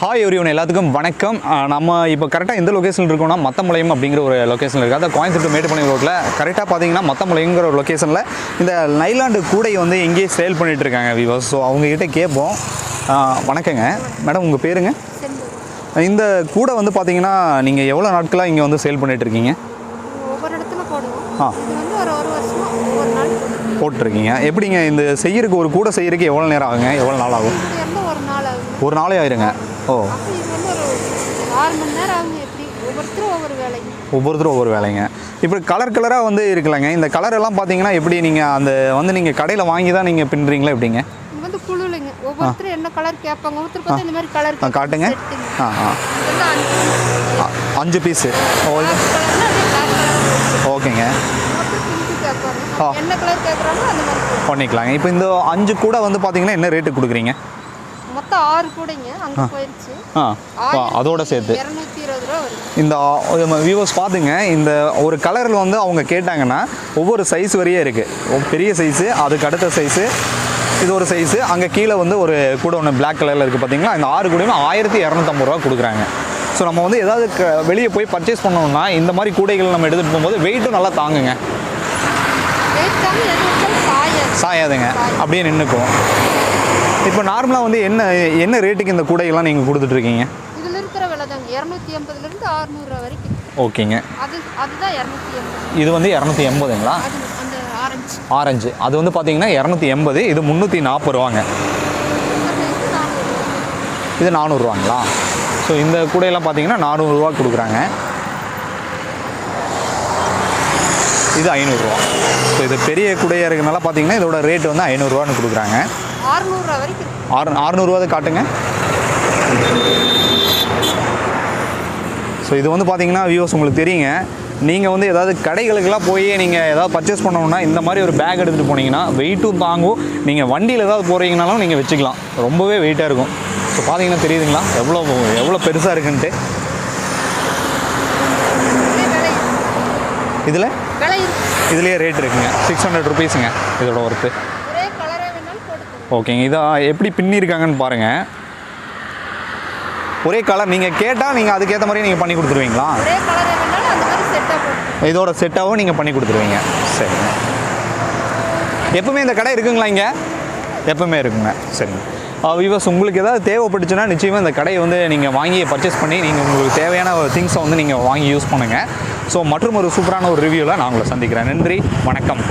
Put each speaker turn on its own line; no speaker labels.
Hi everyone, எல்லாத்துக்கும் வணக்கம். நம்ம இப்போ கரெக்டாக எந்த லொக்கேஷனில் இருக்கோம்னா மத்தமலையம் அப்படிங்கிற ஒரு லொக்கேஷனில் இருக்குது. அதாவது கோயம்புத்தூர் மேட்டுப்பாளையம் ரோட்டில் கரெக்டாக பார்த்தீங்கன்னா மத்தமலையங்கிற ஒரு லொக்கேஷனில் இந்த நைலாண்டு கூடை வந்து எங்கேயே சேல் பண்ணிகிட்டு இருக்காங்க வியூவர்ஸ். ஸோ அவங்ககிட்ட கேட்போம். வணக்கங்க மேடம், உங்கள் பேருங்க? இந்த கூடை வந்து பார்த்தீங்கன்னா நீங்கள் எவ்வளோ நாட்களாக இங்கே வந்து சேல் பண்ணிகிட்டு இருக்கீங்க?
ஒவ்வொரு இடத்துல போடுவோம். இது வந்து ஒரு வருஷமா ஒவ்வொரு நாள்
போட்டிருக்கீங்க. எப்படிங்க இந்த செய்யறதுக்கு, ஒரு கூடை செய்யறதுக்கு எவ்வளோ நேரம் ஆகுங்க? எவ்வளோ நாள் ஆகும்?
ஒரு நாள் ஆகும்.
ஒரு நாளே ஆயிருங்க. ஓ,
இது வந்து ஒரு 6 மணி நேரம் ஆகும். எப்படி ஒவ்வொருத்தரும் ஒவ்வொரு வேலைங்க.
இப்போ கலராக வந்து இருக்குல்லங்க, இந்த கலர் எல்லாம் பார்த்தீங்கன்னா எப்படி நீங்கள் அந்த வந்து நீங்கள் கடையில் வாங்கி தான் நீங்கள் பின்னுறீங்களா எப்படிங்க?
இது வந்து குழுலைங்க. ஒவ்வொருத்தரும் என்ன கலர் கேட்பாங்க. ஒவ்வொருத்தர் பார்த்து இந்த மாதிரி கலர்
காட்டுங்க. 5 பீஸு. ஓகேங்க,
என்ன கலர் கேட்குறாங்களோ அந்த மாதிரி
பண்ணிக்கலாங்க. இப்போ இந்த 5 கூட வந்து பார்த்தீங்கன்னா என்ன ரேட்டு கொடுக்குறீங்க?
மொத்தம் 6 கூடைங்க. அங்கே போயிடுச்சு.
அதோட சேர்த்து
220 ரூபா வருது.
இந்த வியூவர்ஸ் பார்த்துங்க, இந்த ஒரு கலரில் வந்து அவங்க கேட்டாங்கன்னா ஒவ்வொரு சைஸ் வரையே இருக்குது. பெரிய சைஸு, அதுக்கு அடுத்த சைஸு, இது ஒரு சைஸு, அங்கே கீழே வந்து ஒரு கூட ஒன்று பிளாக் கலரில் இருக்குது பார்த்தீங்களா. இந்த 6 கூடையுமே 1250 ரூபா கொடுக்குறாங்க. ஸோ நம்ம வந்து ஏதாவது வெளியே போய் பர்ச்சேஸ் பண்ணோம்னா இந்த மாதிரி கூடைகள் நம்ம எடுத்துகிட்டு போகும்போது வெயிட்டும் நல்லா தாங்குங்க, சாயாதுங்க, அப்படியே நின்றுக்கும். இப்போ நார்மலாக வந்து என்ன ரேட்டுக்கு இந்த கூடைகள்லாம் நீங்கள் கொடுத்துட்ருக்கீங்க?
இதில் இருக்கிற விலை தாங்க 280லேருந்து 600 ரூபா வரைக்கும்.
ஓகேங்க.
அதுதான் 280.
இது வந்து 280ங்களா?
அந்த
ஆரஞ்சு அது வந்து பார்த்தீங்கன்னா 280. இது 340 ரூபாங்க. இது 400 ரூபாங்களா? ஸோ இந்த கூடையெல்லாம் பார்த்தீங்கன்னா 400 ரூபா கொடுக்குறாங்க. இது 500 ரூபா. ஸோ இது பெரிய கூடையாக இருக்கிறனால பார்த்தீங்கன்னா இதோட ரேட் வந்து 500 ரூபான்னு கொடுக்குறாங்க.
600 ரூபா வரைக்கும்.
600 ரூபா காட்டுங்க. ஸோ இது வந்து பார்த்தீங்கன்னா வியூவர்ஸ் உங்களுக்கு தெரியுங்க, நீங்கள் வந்து ஏதாவது கடைகளுக்கெல்லாம் போய் நீங்கள் ஏதாவது பர்ச்சேஸ் பண்ணணும்னா இந்த மாதிரி ஒரு பேக் எடுத்துகிட்டு போனீங்கன்னா வெயிட்டும் தாங்கும். நீங்கள் வண்டியில் ஏதாவது போகிறீங்கனாலும் நீங்கள் வச்சுக்கலாம், ரொம்பவே வெயிட்டாக இருக்கும். ஸோ பார்த்தீங்கன்னா தெரியுதுங்களா எவ்வளோ பெருசாக இருக்குன்ட்டு. இதுலேயே ரேட் இருக்குங்க. 600 ருபீஸுங்க இதோட ஒர்த்து. ஓகேங்க. இதை எப்படி பின்னிருக்காங்கன்னு பாருங்கள். ஒரே கலர் நீங்கள் கேட்டால் நீங்கள் அதுக்கேற்ற மாதிரி நீங்கள் பண்ணி கொடுத்துருவீங்களா? இதோட செட்டாகவும் நீங்கள் பண்ணி கொடுத்துருவீங்க. சரிங்க. எப்பவுமே இந்த கடை இருக்குங்களா இங்கே? எப்பவுமே இருக்குங்க. சரிங்க. வியூவர்ஸ், உங்களுக்கு ஏதாவது தேவைப்பட்டுச்சுன்னா நிச்சயமாக இந்த கடையை வந்து நீங்கள் வாங்கி பர்ச்சேஸ் பண்ணி நீங்கள் உங்களுக்கு தேவையான திங்ஸை வந்து நீங்கள் வாங்கி யூஸ் பண்ணுங்கள். ஸோ மற்றும் ஒரு சூப்பரான ஒரு ரிவ்யூவில் நான் உங்களை சந்திக்கிறேன். நன்றி, வணக்கம்.